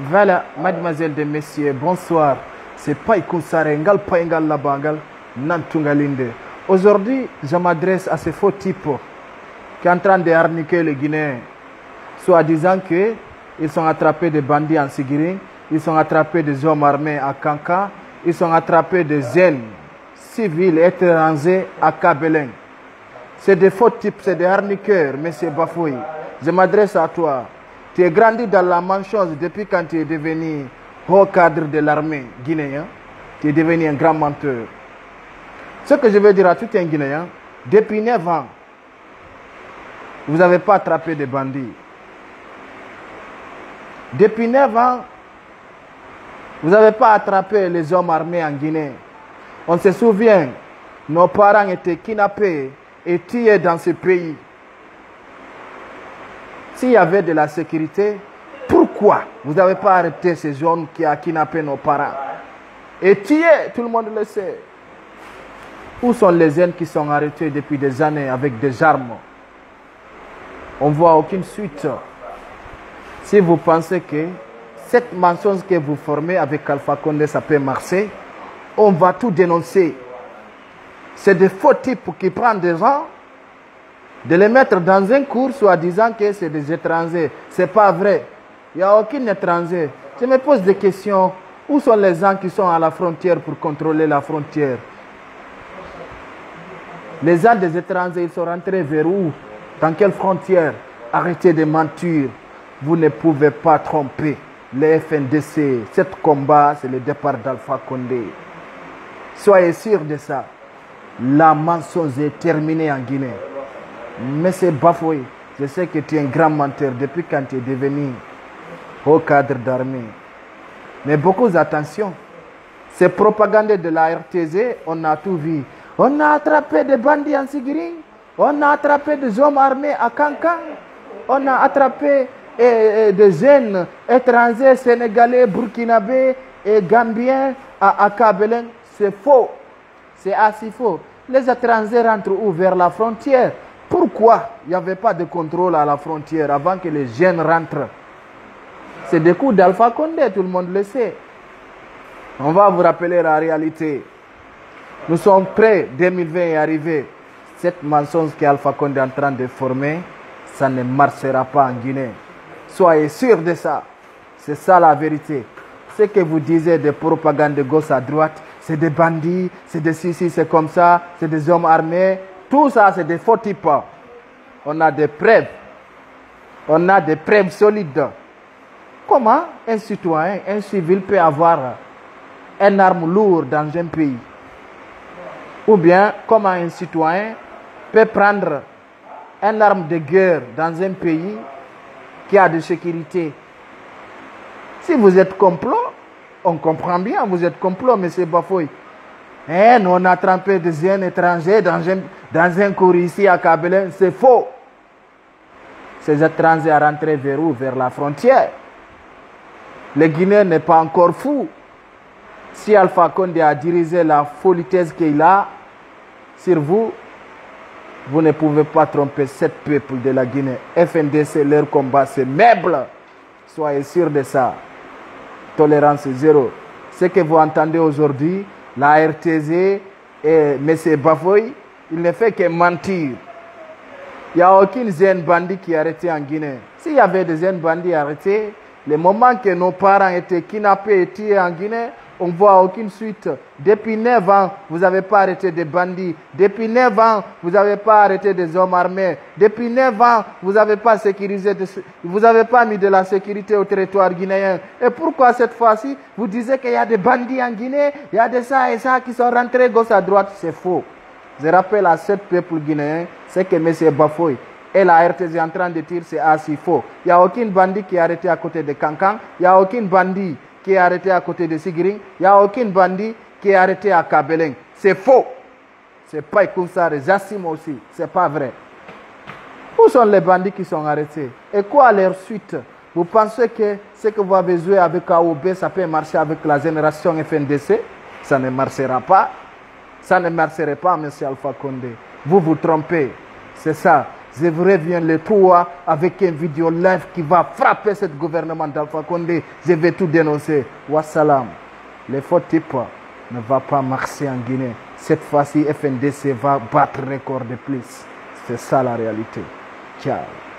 Voilà, mademoiselles et messieurs, bonsoir. C'est Païkou Sarengal, Païngal Labangal, Nantungalinde. Aujourd'hui, je m'adresse à ce faux type qui est en train de arnaquer les Guinéens, soit disant qu'ils sont attrapés de bandits en Sigiri, ils sont attrapés des hommes armés à Kanka, ils sont attrapés des jeunes civils étrangers à Kabeleng. C'est des faux types, c'est des arnaqueurs, monsieur Bafoui. Je m'adresse à toi. Tu es grandi dans la manchose depuis quand tu es devenu haut cadre de l'armée guinéenne. Tu es devenu un grand menteur. Ce que je veux dire à tout un Guinéen, depuis 9 ans, vous n'avez pas attrapé des bandits. Depuis 9 ans, vous n'avez pas attrapé les hommes armés en Guinée. On se souvient, nos parents étaient kidnappés et tués dans ce pays. S'il y avait de la sécurité, pourquoi vous n'avez pas arrêté ces jeunes qui ont kidnappé nos parents et tué, tout le monde le sait. Où sont les jeunes qui sont arrêtés depuis des années avec des armes? On ne voit aucune suite. Si vous pensez que cette mensonge que vous formez avec Alpha Condé, ça peut marcher, on va tout dénoncer. C'est des faux types qui prennent des gens, de les mettre dans un cours, soit disant que c'est des étrangers. Ce n'est pas vrai. Il n'y a aucun étranger. Je me pose des questions. Où sont les gens qui sont à la frontière pour contrôler la frontière? Les gens des étrangers, ils sont rentrés vers où? Dans quelle frontière? Arrêtez de mentir. Vous ne pouvez pas tromper les FNDC. Cet combat, c'est le départ d'Alpha Condé. Soyez sûrs de ça. La mensonge est terminée en Guinée. Mais c'est Bafoui. Je sais que tu es un grand menteur depuis quand tu es devenu haut cadre d'armée. Mais beaucoup d'attention. Ces propagandes de la RTZ, on a tout vu. On a attrapé des bandits en Sigiri. On a attrapé des hommes armés à Kankan. On a attrapé des jeunes étrangers, sénégalais, burkinabés et gambiens à Kabeleng. C'est faux. C'est assez faux. Les étrangers rentrent où? Vers la frontière. Pourquoi il n'y avait pas de contrôle à la frontière avant que les jeunes rentrent? C'est des coups d'Alpha Condé, tout le monde le sait. On va vous rappeler la réalité. Nous sommes prêts, 2020 est arrivé. Cette mensonge qu'Alpha Condé est en train de former, ça ne marchera pas en Guinée. Soyez sûrs de ça. C'est ça la vérité. Ce que vous disiez de propagande de gauche à droite, c'est des bandits, c'est des si, c'est comme ça, c'est des hommes armés. Tout ça, c'est des faux types. On a des preuves. On a des preuves solides. Comment un citoyen, un civil peut avoir une arme lourde dans un pays? Ou bien, comment un citoyen peut prendre une arme de guerre dans un pays qui a de sécurité? Si vous êtes complot, on comprend bien, vous êtes complot, M. Bafoui. Nous, on a attrapé des jeunes étrangers dans un cours ici à Kabeleng. C'est faux. Ces étrangers sont rentrés vers où? Vers la frontière. Le Guinéen n'est pas encore fou. Si Alpha Condé a dirigé la politesse qu'il a sur vous, vous ne pouvez pas tromper cet peuple de la Guinée. FNDC, leur combat, c'est meuble. Soyez sûrs de ça. Tolérance zéro. Ce que vous entendez aujourd'hui, la RTZ et M. Bafoui, il ne fait que mentir. Il n'y a aucun jeune bandit qui est arrêté en Guinée. S'il y avait des jeunes bandits arrêtés, le moment que nos parents étaient kidnappés et tués en Guinée, on ne voit aucune suite. Depuis 9 ans, vous n'avez pas arrêté des bandits. Depuis 9 ans, vous n'avez pas arrêté des hommes armés. Depuis 9 ans, vous n'avez pas sécurisé, vous n'avez pas mis de la sécurité au territoire guinéen. Et pourquoi cette fois-ci, vous disiez qu'il y a des bandits en Guinée, il y a des ça et ça qui sont rentrés gauche à droite? C'est faux. Je rappelle à ce peuple guinéen, c'est que M. Bafoui et la RTZ est en train de dire, c'est assez faux. Il n'y a aucun bandit qui est arrêté à côté de Kankan. Il n'y a aucun bandit qui est arrêté à côté de Sigiri. Il n'y a aucun bandit qui est arrêté à Kabeleng. C'est faux. C'est pas comme ça, j'assume aussi. C'est pas vrai. Où sont les bandits qui sont arrêtés? Et quoi leur suite? Vous pensez que ce que vous avez joué avec AOB, ça peut marcher avec la génération FNDC? Ça ne marchera pas. Ça ne marcherait pas, M. Alpha Condé. Vous vous trompez. C'est ça. Je reviens le 3 avec une vidéo live qui va frapper ce gouvernement d'Alpha Condé. Je vais tout dénoncer. Wassalam. Les faux types ne vont pas marcher en Guinée. Cette fois-ci, FNDC va battre record de plus. C'est ça la réalité. Ciao.